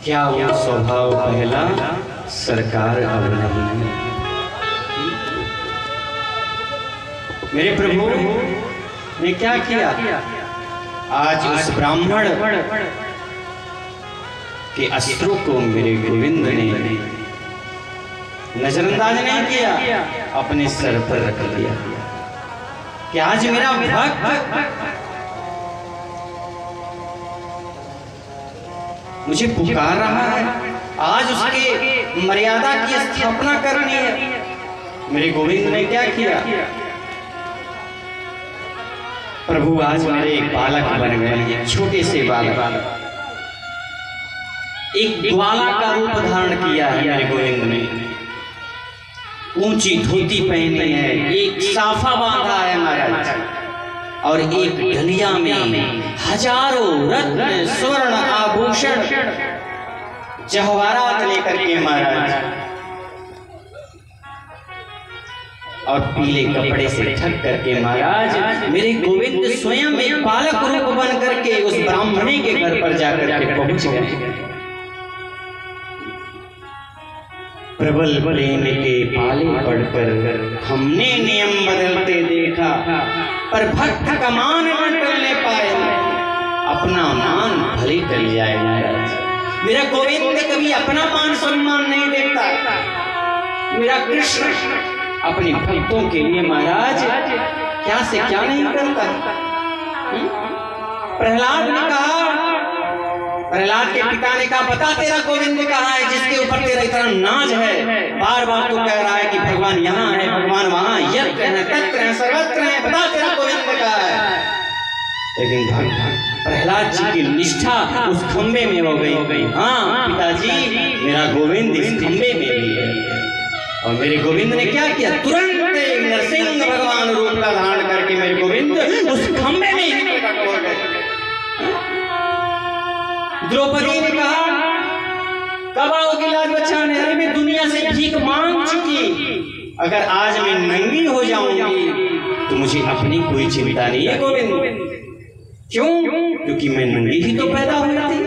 क्या वो स्वभाव पहला सरकार अब नहीं है। मेरे प्रभु ने क्या किया, आज उस ब्राह्मण के अस्त्रों को मेरे गोविंद ने नजरअंदाज नहीं किया, अपने सर पर रख दिया कि आज मेरा भक्त मुझे पुकार रहा है, आज उसके मर्यादा की स्थापना करनी है। मेरे गोविंद ने क्या किया, प्रभु आज मेरे एक बालक बन गए, छोटे से बालक, एक ग्वाला का रूप धारण किया है मेरे गोविंद ने। ऊंची धोती पहनी है, एक साफा बांधा है महाराज, और एक ढलिया में हजारों रत्न स्वर्ण आभूषण जवाहरात लेकर के महाराज, और पीले कपड़े से ढक करके महाराज मेरे गोविंद स्वयं एक बालक रूप बन करके उस ब्राह्मणी के घर पर जाकर के पहुंच गए। प्रबल प्रेम के पाले पढ़कर हमने नियम बदलते देखा, पर भक्त का मान न टलने पाए, अपना मान भले टल जाए। मेरा गोविंद कभी अपना मान सम्मान नहीं देखता। मेरा कृष्ण अपने भक्तों के लिए महाराज क्या से क्या नहीं करता। प्रहलाद ने कहा, प्रहलाद के पिता ने कहा, बता तेरा गोविंद कहाँ है जिसके ऊपर तेरा इतना नाज है। बार बार तो कह रहा है कि भगवान यहाँ है, भगवान वहाँ, यत्र है, तत्र है, सर्वत्र है, बता तेरा गोविंद कहाँ है। लेकिन प्रहलाद जी की निष्ठा उस खंबे में हो गई। हाँ पिताजी, मेरा गोविंद इस खंबे में भी है। और मेरे गोविंद ने क्या किया, तुरंत नरसिंह भगवान रूप का धारण करके मेरे गोविंद उस खंबे में ही प्रकट हो गए। द्रौपदी ने कहा, कब आओगी लाज बचाने? अरे मैं दुनिया से भीख मांग चुकी, अगर आज मैं नंगी हो जाऊंगी तो मुझे अपनी कोई चिंता नहीं है गोविंद। क्यों? क्योंकि मैं नंगी ही तो पैदा हुई थी।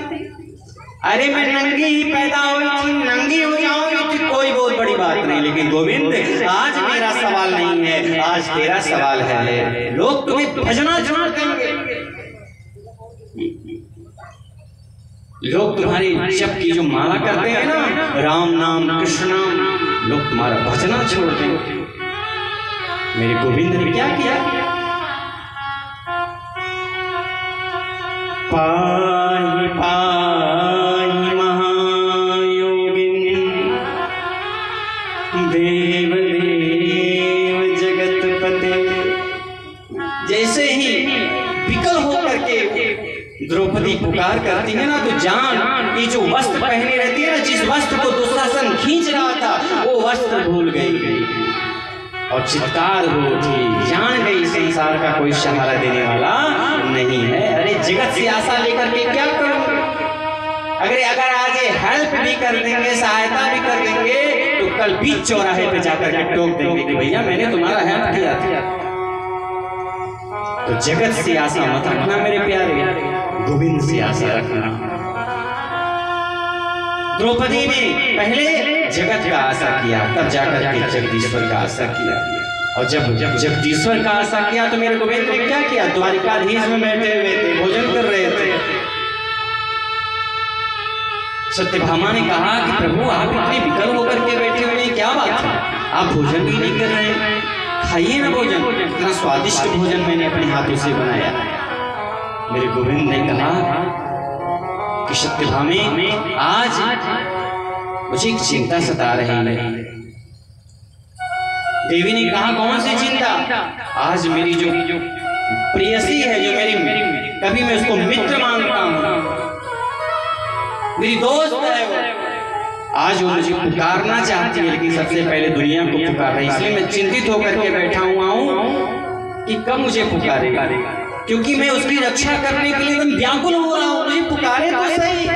अरे मैं नंगी ही पैदा हुई थी, नंगी हो जाऊंगी तो कोई बहुत बड़ी बात नहीं। लेकिन गोविंद आज मेरा सवाल नहीं है, आज तेरा सवाल है। लोग तुम्हें भजना छोड़ देंगे, लोग तुम्हारी जप की जो माला करते हैं ना, राम नाम कृष्ण नाम, लोग तुम्हारा भजना छोड़ देंगे। मेरे गोविंद ने क्या किया, पाहि पाहि महायोगिन देव देव जगतपते। जैसे ही विकल होकर के द्रौपदी पुकार करती है ना, तो जान ये जो वस्त्र पहनी रहती है ना, जिस वस्त्र को दुशासन खींच रहा था वो वस्त्र भूल गई और चित्कार हो उठी। जान गई संसार का कोई सहारा देने वाला नहीं है। अरे जगत से आशा लेकर के क्या करूं? अगर आज हेल्प भी कर देंगे, सहायता भी कर देंगे, तो कल बीच चौराहे पे जाकर के टोक देंगे कि भैया मैंने तुम्हारा हेल्प किया था। तो जगत से आशा मत रखना मेरे प्यारे, गोविंद से आशा रखना। द्रौपदी ने पहले जगत का आशा किया, तब जाकर के जगदीश्वर का आशा किया। और जब जगदीश्वर का आशा किया तो मेरे गोविंद ने क्या किया, द्वारिकाधीश में बैठे हुए थे, भोजन कर रहे थे। सत्यभामा ने कहा कि प्रभु आप इतने विकल होकर के बैठे हुए हैं, क्या बात है, आप भोजन भी नहीं कर रहे हैं, खाइए ना भोजन, इतना स्वादिष्ट भोजन मैंने अपने हाथों से बनाया। मेरे गोविंद ने कहा कि सत्यभामे आज मुझे एक चिंता सता रही है। देवी ने कहा कौन सी चिंता? आज मेरी जो प्रेयसी है, जो मेरी कभी मैं उसको मित्र मानता हूँ, मेरी दोस्त है वो, आज वो मुझे पुकारना चाहती है, लेकिन सबसे पहले दुनिया को पुकार रही है। इसलिए मैं चिंतित होकर के बैठा हुआ हूँ कि कब मुझे पुकारेगा, क्योंकि मैं उसकी रक्षा करने के लिए एकदम व्याकुल हो रहा हूँ, मुझे पुकारे तो सही।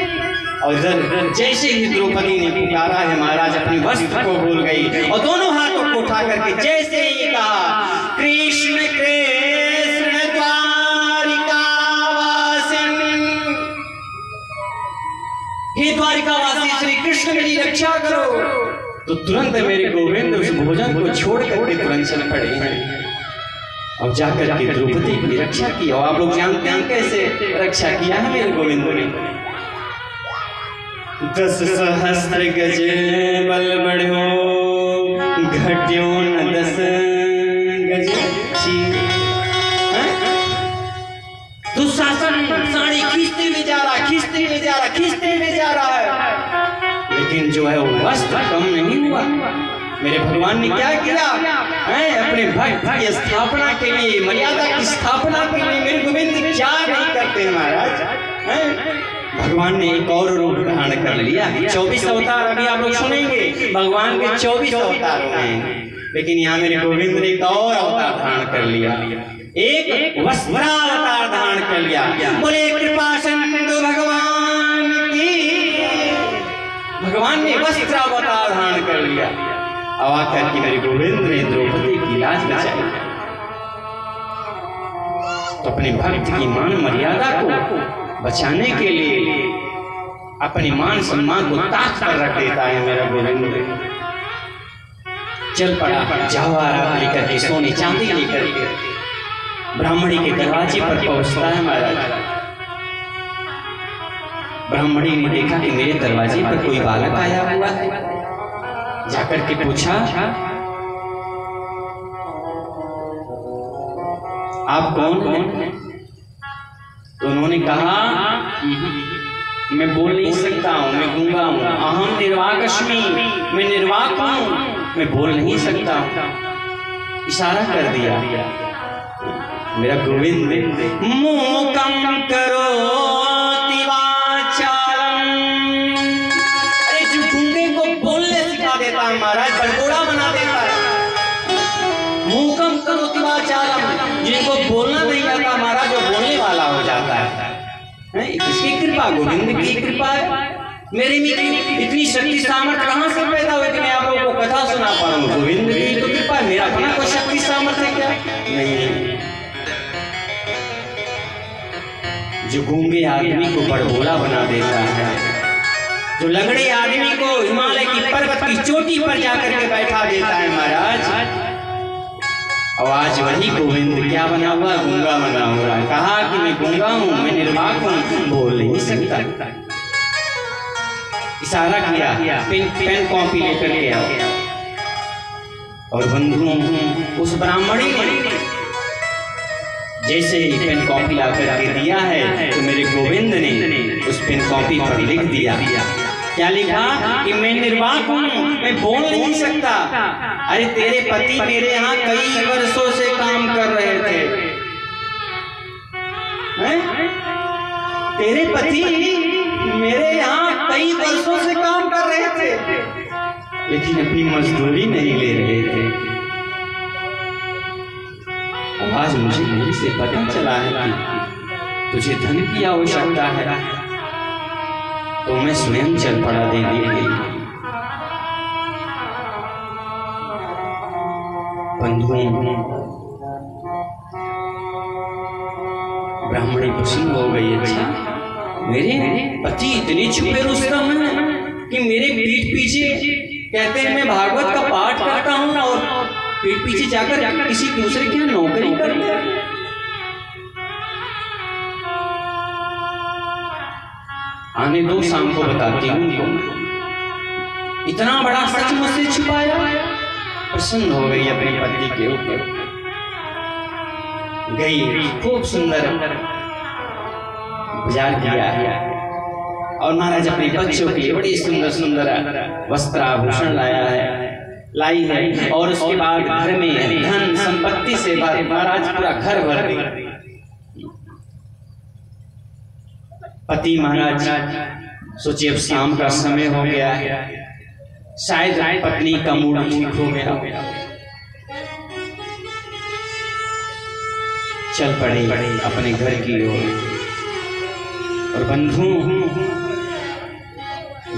और इधर जैसे ही द्रौपदी ने पुकारा है महाराज, अपनी वस्त्र को भूल गई और दोनों हाथों को उठा करके जैसे ही कहा, कृष्ण कृष्ण द्वारिका वासिन, हे द्वारिकावासी श्री कृष्ण मेरी रक्षा करो। तो तुरंत मेरे गोविंद उस भोजन को छोड़ करके तुरंत चल पड़े हैं और जाकर के द्रौपदी की रक्षा की। और आप लोग जानते हैं कैसे रक्षा किया है मेरे गोविंद ने। 10 सहस्त्र गज बल बढ़ो घट्यो न 10 गज दुशासन साड़ी खींचते में जा रहा है, लेकिन जो है वो वस्त्र कम नहीं हुआ। मेरे भगवान ने क्या किया है? अपने भक्त की स्थापना के लिए, मर्यादा की स्थापना के लिए मेरे गोविंद क्या नहीं करते महाराज हैं? भगवान ने एक और रूप धारण कर लिया। 24 अवतार अभी आप लोग सुनेंगे, भगवान के 24 अवतार हैं, लेकिन यहाँ मेरे गोविंद ने एक और अवतार धारण कर लिया, एक वस्त्रावतार धारण कर लिया। बोले कृपा सिंधु भगवान की। भगवान ने वस्त्रावतार धारण कर लिया। अब आकर के मेरे गोविंद ने द्रौपदी की लाज बचाई। तो अपने भक्त की मान मर्यादा को बचाने के लिए अपने मान सम्मान को ताक पर रख देता है मेरा गोविंद। चल पड़ा जवाहरात लेकर के, सोने चांदी लेकर के ब्राह्मणी के दरवाजे पर पहुंचता है महाराज। ब्राह्मणी ने देखा कि मेरे दरवाजे पर कोई बालक आया हुआ है। जाकर के पूछा, आप कौन हैं? तो उन्होंने कहा, मैं बोल नहीं सकता हूँ, मैं गूंगा हूँ। अहम निर्वाकस्मि, मैं निर्वाक हूँ, मैं बोल नहीं सकता हूँ। इशारा कर दिया मेरा गोविंद। मूकम करोति वाचालम। अरे जो गूंगे को बोलने सिखा देता है महाराज, बड़बोड़ा बना देता है। मूकम करोति वाचालम, जिनको बोलना नहीं आता महाराज, जो बोलने वाला हो जाता है। किसकी कृपा? गोविंद की कृपा है। मेरी इतनी शक्ति सामर्थ्य कहाँ से पैदा हुई कि मैं आप लोगों को कथा सुना पा रहा हूँ? गोविंद की तो कृपा है। मेरा अपना कोई शक्ति सामर्थ्य क्या नहीं। जो गूंगे आदमी को बड़बोला बना देता है, जो लंगड़े आदमी को हिमालय की पर्वत की चोटी पर जाकर के बैठा देता है महाराज। और आज वही गोविंद क्या बना हुआ? गूंगा बना हुआ है। कहा कि मैं गूंगा हूँ, मैं निर्वाक हूँ, बोल नहीं सकता। इशारा किया, पेन कॉपी लेकर के आओ। और बंधु उस ब्राह्मणी ने जैसे ही पेन कॉपी ला करके दिया है, तो मेरे गोविंद ने उस पेन कॉपी पर लिख दिया। क्या लिखा? कि मैं निर्वाक हूँ, मैं बोल नहीं सकता। अरे तेरे पति मेरे यहाँ कई वर्षों से काम कर रहे थे। तेरे पति मेरे यहाँ कई वर्षों से काम कर रहे थे, लेकिन अपनी मजदूरी नहीं ले रहे थे। आज मुझे यहीं से पता चला है कि तुझे धन की आवश्यकता है, तो मैं स्वयं चल पड़ा देने के लिए। बंधुओं, ब्राह्मणी प्रसन्न हो गई। अच्छा, मेरे पति इतने छुपे रुस्तम हैं कि मेरे पीठ पीछे कहते हैं मैं भागवत का पाठ करता हूँ ना, और पीठ पीछे जाकर किसी दूसरे की नौकरी करते हैं। आने दो, शाम को बताती हूँ। इतना बड़ा सच मुझसे छुपाया। प्रसन्न हो गई अपने पति के ऊपर। गई खूब सुंदर बाजार किया और महाराज अपने बच्चों के लिए बड़ी सुंदर सुंदर वस्त्र आभूषण लाई है। और उसके बाद घर में धन संपत्ति से महाराज पूरा घर भर दी। पति महाराज सोचे अब शाम का समय हो गया है, शायद पत्नी का मूड ठीक हो गया। चल पड़े अपने घर की ओर। और बंधु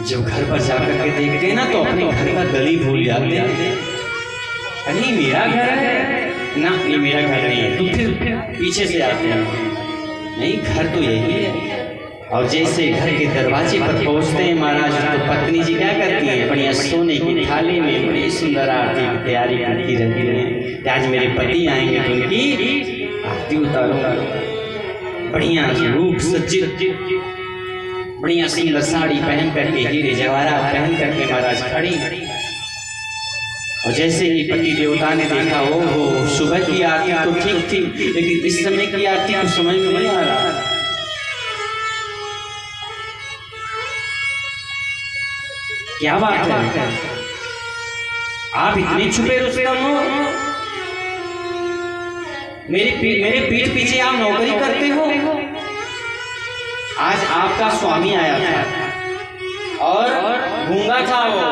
जब घर पर जाकर के देखते हैं ना, तो अपने घर का गली भूल जाते हैं। अरे मेरा घर है ना, ये मेरा घर नहीं है। तो फिर पीछे से आते हैं, नहीं घर तो यही है। और जैसे घर के दरवाजे पर पहुंचते हैं महाराज, तो पत्नी जी क्या करती हैं, बढ़िया सोने की थाली में बड़ी सुंदर आरती की तैयारी करती रहती है। आज मेरे पति आएंगे तो उनकी आरती उतारूंगा। बढ़िया रूप सज्जित, बढ़िया सुंदर साड़ी पहन करके, हीरे जवाहरात पहन करके महाराज खड़ी। और जैसे ही पति देवता ने देखा, हो सुबह की आरती तो ठीक थी, लेकिन इस समय की आरती तो समझ में नहीं आ रहा। क्या बात है, आप इतने छुपे रुस्तम हो? मेरे पीठ पीछे आप नौकरी करते हो। आज आपका स्वामी आया था और गूंगा था वो,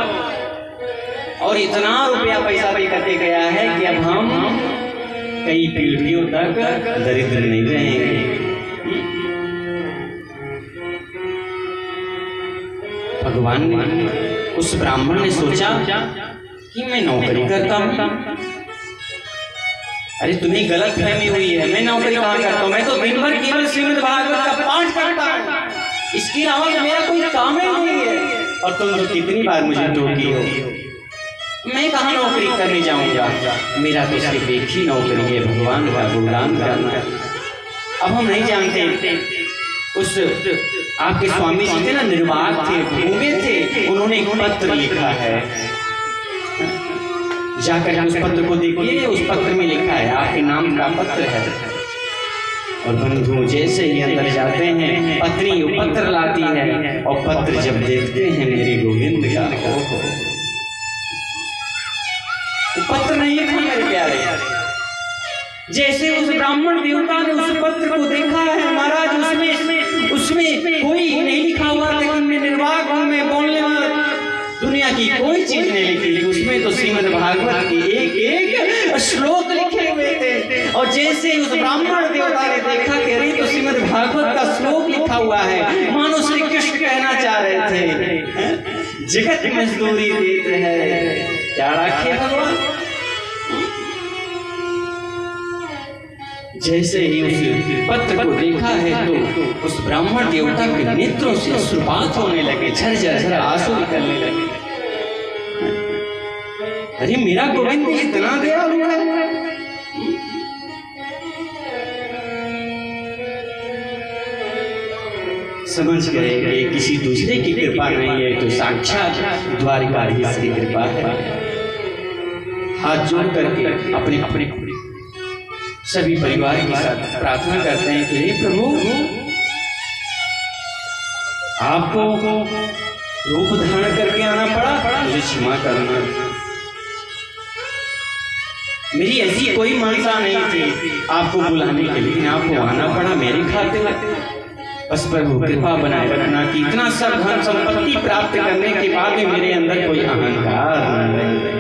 और इतना रुपया पैसा दे करके गया है कि अब हम कई पीढ़ियों तक दरिद्र नहीं रहेंगे। भगवान ने, उस ब्राह्मण ने सोचा कि मैं नौकरी करता हूँ। अरे तुम्हें गलत फहमी हुई है, मैं नौकरी कहाँ करता हूँ? मैं तो दिन भर केवल श्रीमद् भागवत का पाठ करता हूँ, इसके अलावा मेरा कोई काम ही नहीं है। और तुम तो कितनी बार मुझे टोकी हो, मैं कहाँ नौकरी करने जाऊंगा? मेरा तो सिर्फ एक ही नौकरी है, भगवान का गुणगान करना। अब हम नहीं जानते, उस आपके स्वामी जी थे ना, निर्वाक थे, गूंगे थे, उन्होंने एक पत्र लिखा है, जाकर उस पत्र को देखिए। उस पत्र में लिखा है, आपके नाम का पत्र है। और बंधु जैसे ही अंदर जाते हैं, पत्नी वो पत्र लाती है, और पत्र जब देखते हैं मेरे गोविंद का, पत्र नहीं था मेरे प्यारे। जैसे उस ब्राह्मण देवता ने उस पत्र को देखा है महाराज, उसमें कोई नहीं लिखा हुआ, लेकिन मैं निर्वाक हूं, मैं बोलने वाला, दुनिया की कोई चीज नहीं लिखी थी। उसमें तो श्रीमद् भागवत की एक एक श्लोक लिखे हुए थे। और जैसे उस ब्राह्मण देवता ने देखा कि अरे तो श्रीमद् भागवत का श्लोक लिखा हुआ है, मानो श्री कृष्ण कहना चाह रहे थे, जगत मजदूरी देते हैं क्या राखे भगवान। जैसे ही उस पत्र को देखा है तो उस ब्राह्मण देवता के नेत्रों से अश्रुपात होने लगे, झरझर आंसू निकलने लगे। अरे मेरा गोविंद इतना दयालु है। समझ गए कि किसी दूसरे की कृपा नहीं है, तो साक्षात द्वारिकाधीश की कृपा है। हाथ जोड़ करके अपने सभी परिवार के साथ प्रार्थना करते हैं कि हे प्रभु, आपको रूप धारण करके आना पड़ा, मुझे क्षमा करना। मेरी ऐसी कोई मनसा नहीं थी आपको बुलाने के लिए, लेकिन आपको आना पड़ा मेरे खातिर। बस प्रभु कृपा बनाए रखना कि इतना सब धन संपत्ति प्राप्त करने के बाद भी मेरे अंदर कोई अहंकार न रहे।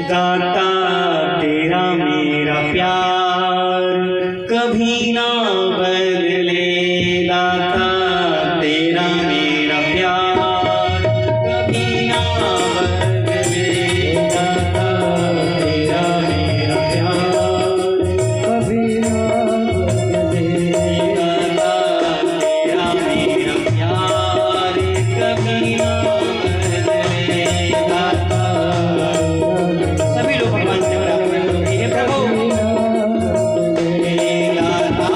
दाता तेरा मेरा प्यार कभी ना बदले, दाता तेरा मेरा प्यार कभी ना बदले, दाता तेरा मेरा प्यार कभी ना बदले, दाता तेरा मेरा प्यार कभी ना बदले, दाता। सभी लोग भगवान से प्रार्थना करेंगे, हे प्रभु, हे दाता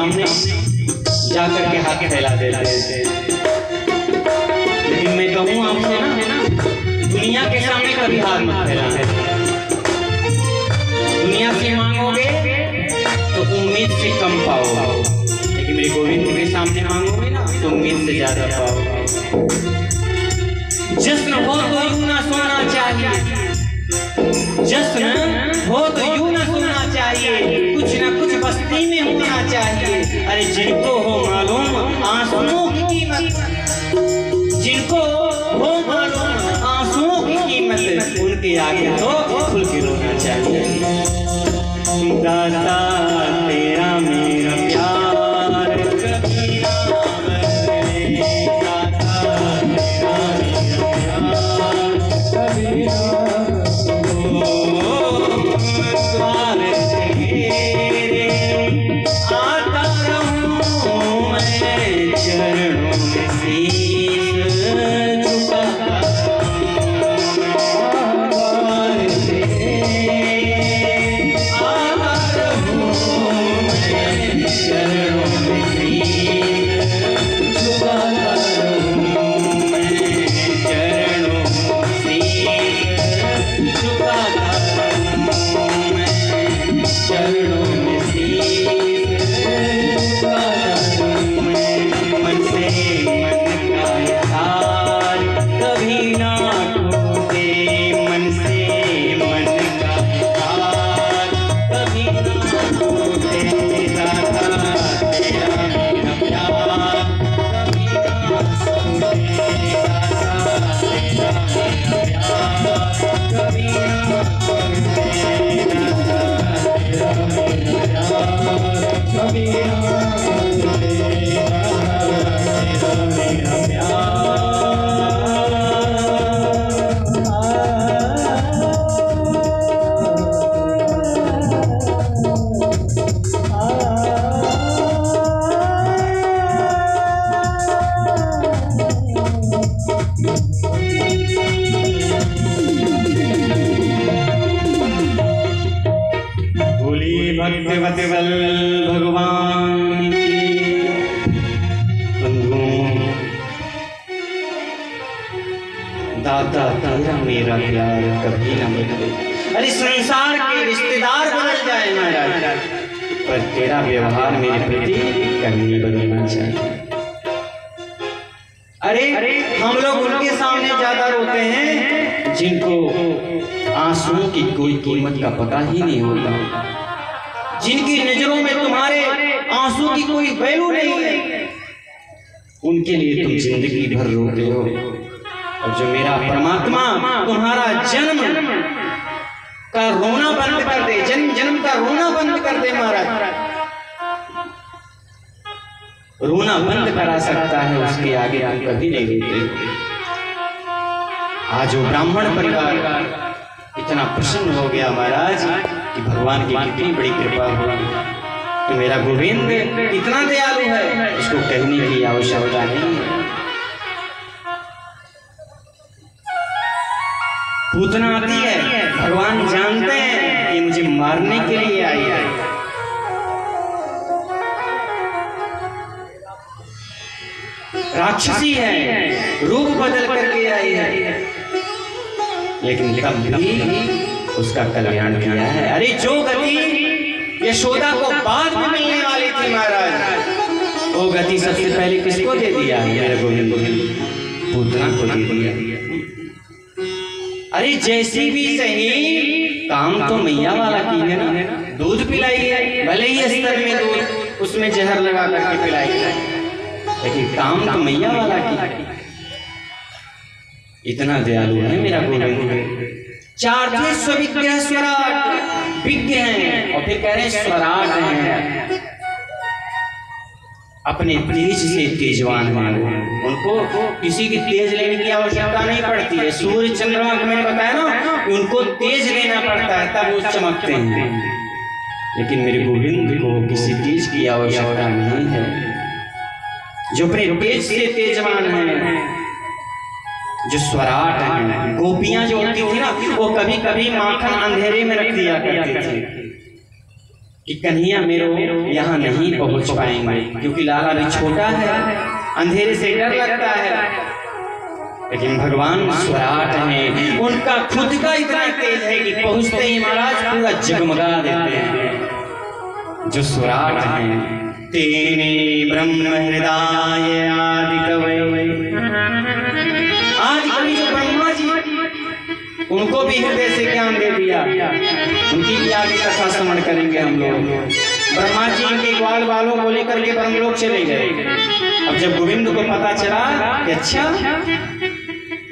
सामने जाकर के हाथ फैला देते थे। लेकिन मैं कहूँ आपसे ना, दुनिया के सामने कभी हाथ मत फैलाना। दुनिया से मांगोगे तो उम्मीद से कम पाओगे, लेकिन मेरे गोविंद के सामने मांगोगे ना तो उम्मीद से ज्यादा पाओगे। जश्न हो तो यूं ना सोना चाहिए, जश्न हो तो यूं ना सोना चाहिए, कुछ ना कुछ बस्ती में होना चाहिए। अरे जिनको हो मालूम आंसुओं की कीमत, जिनको हो मालूम आंसुओं की कीमत, उनके आगे तो खुल के रोना चाहिए। दाता तेरा मेरा प्यार कभी ना बदले, दाता तेरा मेरा प्यार कभी ना भक्तवत्सल भगवान की बंधुओं, दाता तेरा मेरा प्यार कभी न बदले। अरे संसार के रिश्तेदार बदल जाए महाराज, पर तेरा व्यवहार मेरे प्रति कभी नहीं बदलना चाहिए। अरे हम लोग उनके सामने ज्यादा रोते हैं जिनको आंसुओं की कोई कीमत का पता ही नहीं होता, जिनकी नजरों में तुम्हारे आंसू की कोई वैल्यू नहीं है, उनके लिए तुम जिंदगी भर रोते हो। और जो मेरा परमात्मा तुम्हारा जन्म का रोना बंद कर दे, जन्म जन्म का रोना बंद कर दे महाराज, रोना बंद करा सकता है, उसके आगे हम कभी नहीं रोते। आज वो ब्राह्मण परिवार इतना प्रसन्न हो गया महाराज कि भगवान की कितनी बड़ी कृपा होगी। तो मेरा गोविंद इतना दयालु है, इसको कहने की आवश्यकता नहीं है। पूतना आती है, भगवान जानते हैं कि मुझे मारने के लिए आई है। राक्षसी है, रूप बदल करके आई है, लेकिन तब भी उसका कल्याण किया है। अरे जो गति यशोदा को बाद में मिलने वाली थी महाराज, वो गति सबसे पहले किसको दे दिया? मेरे गोविंद पूतना को दे दिया। अरे जैसी भी सही, काम तो मैया वाला की है ना, दूध पिलाई है, भले ही स्तर में दूध उसमें जहर लगा करके पिलाई है, लेकिन काम तो मैया वाला की। इतना दयालु है मेरा गोविंद। चार थे स्विग्रह स्वराट, विज्ञ हैं और फिर कह रहे स्वराट हैं, अपने तेज से तेजवान हैं। उनको किसी की तेज लेने की आवश्यकता नहीं पड़ती है। सूर्य चंद्रमा को मैंने बताया ना, उनको तेज लेना पड़ता है तब वो चमकते हैं, लेकिन मेरे गोविंद को किसी तेज की आवश्यकता नहीं है। जो अपने तेज से तेजवान हैं, जो स्वराट हैं। गोपियां जो होती थी ना, वो कभी कभी माखन अंधेरे में रख दिया करती थी, कि कन्हैया मेरो यहाँ नहीं पहुंच पाएंगे, क्योंकि लाला भी छोटा है, अंधेरे से डर लगता है। लेकिन भगवान स्वराट हैं, उनका खुद का इतना तेज है कि पहुंचते ही महाराज पूरा जगमगा देते हैं। जो स्वराट हैं, तेने ब्रह्म हृदय आदि कवि, जो ब्रह्मा जी, उनको भी हृदय से ज्ञान दे दिया। उनकी भी आगे कथा श्रवण करेंगे हम लोग। ब्रह्मा जी के ग्वाल वालों को लेकर के ब्रह्मलोक चले गए। अब जब गोविंद को पता चला कि अच्छा,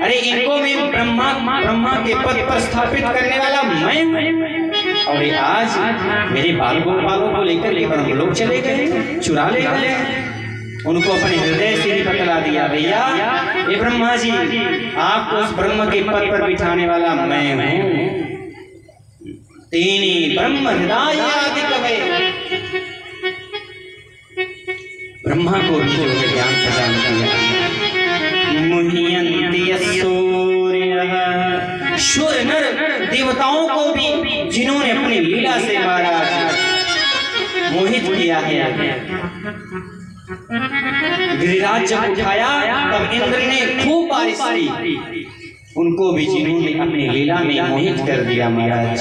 अरे इनको भी ब्रह्मा के पद पर स्थापित करने वाला मैं हूं, और आज मेरे बाल गोपालों को लेकर ब्रह्मलोक चले गए, चुरा ले गए। उनको अपने हृदय से ही बतला दिया, भैया ये ब्रह्मा जी, आपको उस ब्रह्म के पद पर बिठाने वाला मैं हूं। तेने ब्रह्म हृदय आदि कवि, ब्रह्मा को भी ज्ञान प्रदान किया। मुह्यन्ति सूर्यः, सूर्य नर देवताओं को भी जिन्होंने अपनी लीला से महाराज मोहित किया है। गिरिराज जब उठाया तब इंद्र ने खूब बारिश की, उनको भी जिन्होंने अपनी लीला में मोहित कर दिया महाराज।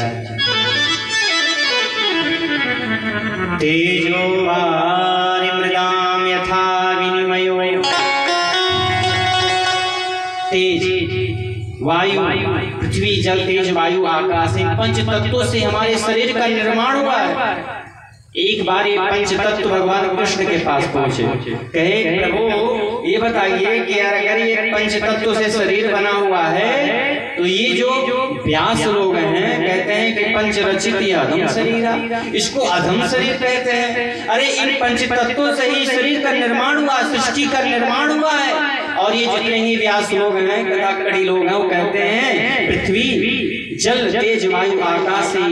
तेजो वारिमृदाम यथा विनिमयो, तेज वायु, पृथ्वी जल तेज वायु आकाश, इन पंच तत्वों से हमारे शरीर का निर्माण हुआ है। एक बार ये पंच तत्व भगवान कृष्ण के पास पहुंचे, कहे प्रभु ये बताइए कि यार अगर ये पंच तत्व से शरीर बना हुआ है तो ये जो व्यास लोग हैं कहते हैं कि पंच रचित ये अधम शरीर, इसको अधम शरीर कहते हैं। अरे इन पंच तत्वों से ही शरीर का निर्माण हुआ, सृष्टि का निर्माण हुआ है। और ये जितने ही व्यास लोग हैं, कथाकड़ी लोग हैं, वो कहते हैं पृथ्वी जल तेज वायु आकाश से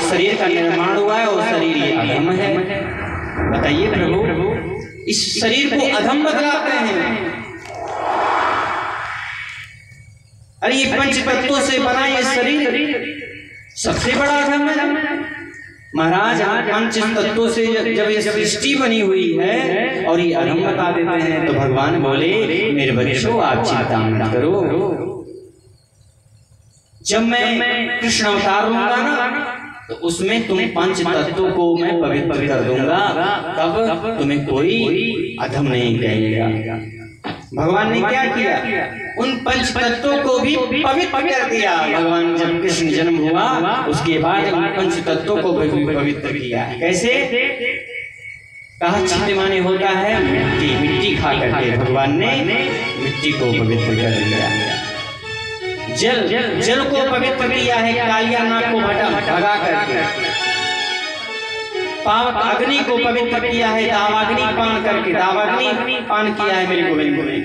शरीर का निर्माण हुआ है और शरीर ये अधम है। बताइए प्रभु, इस शरीर को अधम बतलाते हैं। अरे ये पंच तत्वों से बना ये शरीर सबसे बड़ा अधम है महाराज। पंच तत्वों से जब ये सृष्टि बनी हुई है और ये अधम बता देते हैं, तो भगवान बोले मेरे बच्चों आप चिंता मत करो, जब मैं कृष्ण अवतार लूंगा ना तो उसमें तुम पंच तत्वों को मैं पवित्र कर दूंगा, तब तुम्हें कोई अधम नहीं कहेगा। भगवान ने क्या किया, उन पंच तत्वों को भी पवित्र कर दिया। भगवान जब कृष्ण जन्म हुआ उसके बाद उन पंच तत्वों को भी पवित्र किया। कैसे? कहा चित्त माने होता है मिट्टी खा करके भगवान ने मिट्टी को पवित्र कर दिया। जल को पवित्र किया है कालिया नाग को भगा करके। पावक अग्नि को पवित्र किया है दावाग्नि पान करके, दावाग्नि पान किया है मेरे गोविंद ने।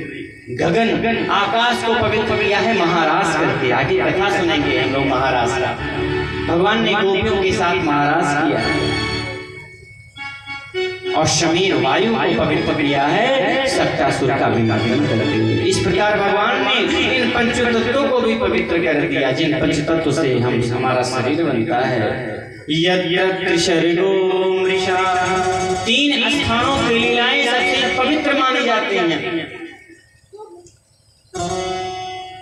गगन आकाश को पवित्र किया है महाराज करके। आगे कथा सुनेंगे हम लोग महाराज का। भगवान ने गोपियों के साथ महाराज किया है। और शमीर वायु को पवित्र किया है सत्यासुर का विमर्दन करते हुए। इस प्रकार भगवान ने इन पंच तत्वों को भी पवित्र कर दिया, जिन पंच तत्व से हमारा शरीर बनता है। तीन स्थानों की लीलाएं सबसे पवित्र मानी जाती हैं।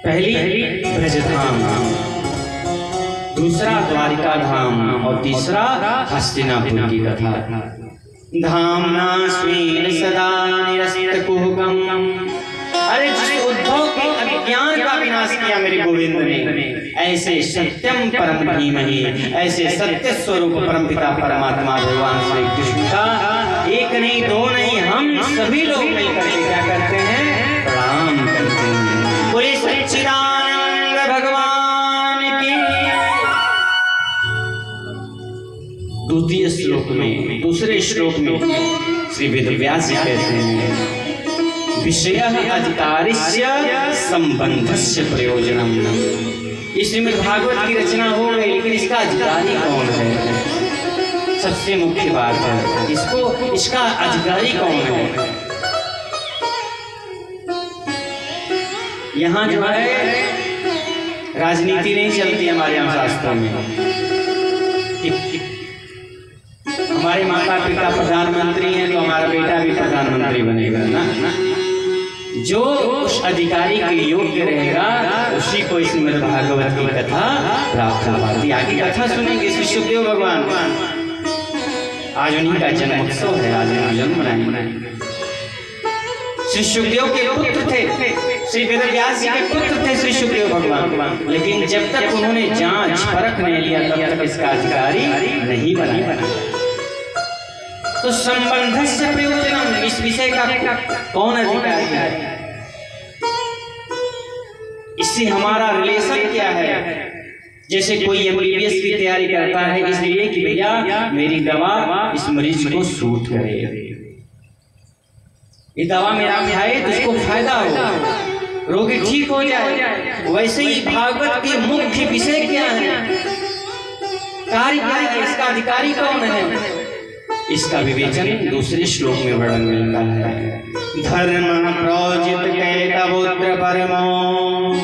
पहली ब्रजधाम, दूसरा द्वारिका धाम और तीसरा हस्तिनापुर की कथा। धामनास्मिन् सदा निरस्तकुहकम्। अरे जिस उद्धव के अज्ञान का विनाश किया मेरे गोविंद ने, ऐसे सत्यम परम धीमहि, ऐसे सत्य स्वरूप परमपिता परमात्मा भगवान श्री कृष्ण का एक नहीं दो नहीं हम सभी लोग मिलकर के क्या करते हैं, प्रणाम करते हैं। बोले सच्चिदानंद भगवान की। द्वितीय श्लोक में, दूसरे श्लोक में श्री वेदव्यास जी कहते हैं विषयः अधिकारिस्य संबंधस्य प्रयोजनम। श्रीमद् भागवत की रचना हो गई, लेकिन इसका अधिकारी कौन है? सबसे मुख्य बात है इसका अधिकारी कौन है? यहाँ जो है राजनीति नहीं चलती हमारे यहाँ शास्त्रों में। हमारे माता पिता प्रधानमंत्री हैं तो हमारा बेटा भी प्रधानमंत्री बनेगा ना। जो उस अधिकारी के योग्य रहेगा उसी को श्रीमद् भागवत की कथा प्राप्त हो पाती। आगे कथा सुनेंगे श्री सुखदेव भगवान, आज उन्हीं का जन्मोत्सव है, आज उनका जन्म मनाएंगे। श्री सुखदेव के पुत्र थे, श्री वेदव्यास जी के पुत्र थे श्री सुखदेव भगवान, लेकिन जब तक उन्होंने जांच परख नहीं लिया तब तक इसका अधिकारी नहीं बना। तो संबंध से प्रयोजन, इस विषय का कौन अधिकारी है, इससे हमारा रिलेशन क्या है। जैसे कोई एमबीबीएस की तैयारी करता है इसलिए कि भैया मेरी दवा इस मरीज को सूट करे, ये दवा मेरा खाए तो इसको फायदा हो, रोगी ठीक हो जाए। वैसे ही भागवत के मुख्य विषय क्या है, कार्य क्या है, इसका अधिकारी कौन है, इसका विवेचन दूसरे श्लोक में वर्णन मिलता है। धर्म प्रोजित कैतवोत्र परमो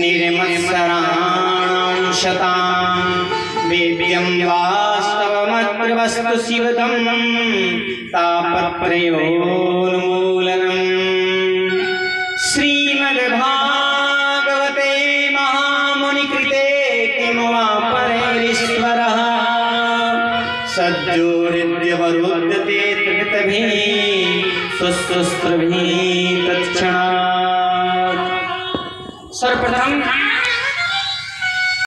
निर्मत्सराणां शतां वेद्यं वास्तवमत्र वस्तु शिवदं तापत्रयोन्मूलनम्। श्रीमद्भागवते महामुनिकृते किं वा परैरीश्वरः सज्जोरिद्यवरुध्यते तत्तभिः स्वस्त्रभिः तत्क्षणात्। सर्वप्रथम